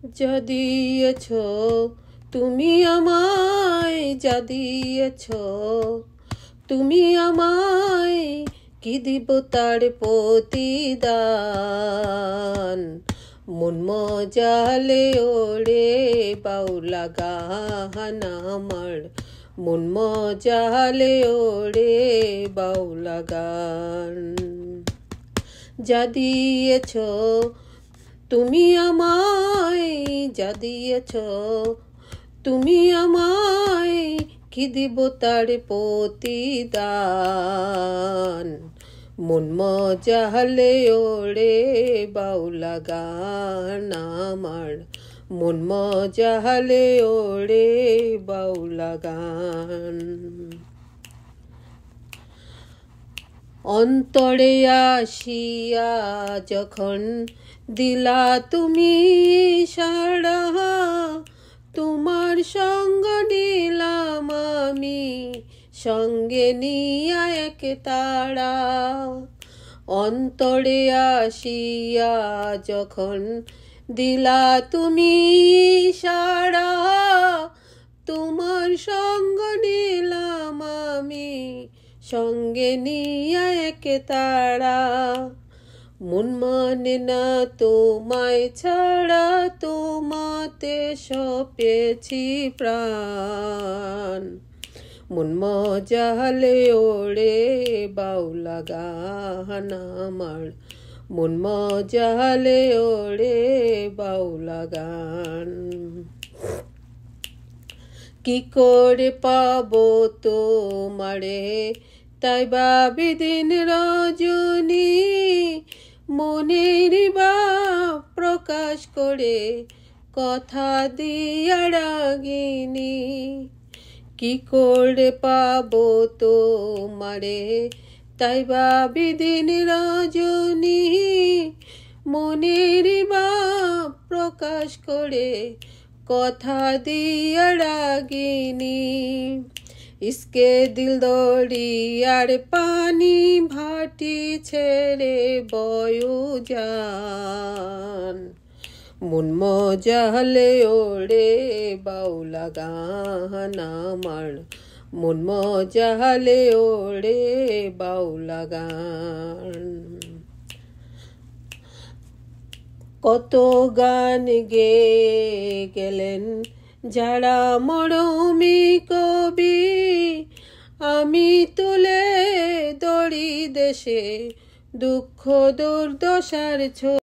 যা দিয়েছ তুমি আমায়, যা দিয়েছ তুমি আমায়, কি দিব তার প্রতিদান। মন মজালে ওরে বাউলা গান আমার, মন মজালে ওরে বাউলা গান। যা দিয়েছ তুমি আমায়, যা দিয়েছ তুমি আমায়, কি দিব তার প্রতিদান। মন মজালে ওরে বাউলা গান আমার, মন মজালে ওরে বাউলা গান। অন্তরে আসিয়া যখন দিলা তুমি সাড়া, তোমার সঙ্গ নিলাম আমি, সঙ্গে নিয়া এক তারা। অন্তরে আসিয়া যখন দিলা তুমি সাড়া, তোমার সঙ্গ নিলাম আমি, সঙ্গে নিয়া এক তারা। মন মানে না তোমায় ছাড়া, তোমাতে সপেছি প্রাণ। মন মজালে ওরে বাউলা গান আমার, মন মজালে ওরে বাউলা গান। কি করে পাবো তোমারে তাই ভাবি দিন রজনী, মনের ভাব প্রকাশ করে কথা দিয়া রাগিনী। কি করে পাবো তোমারে তাই ভাবি দিন রজনী, মনের ভাব প্রকাশ করে কথা দিয়া রাগিনী। ইসকে দিল দরিয়ার পানি ভাটি ছেড়ে বয়ু যান। মন মজালে ওরে বাউলা গান আমার, মন মজালে ওরে বাউলা গান। কত গান গেয়ে গেলেন যারা মরমী কবি, আমি তুলে দড়ি দেশে দুঃখ দুর্দশার ছবি।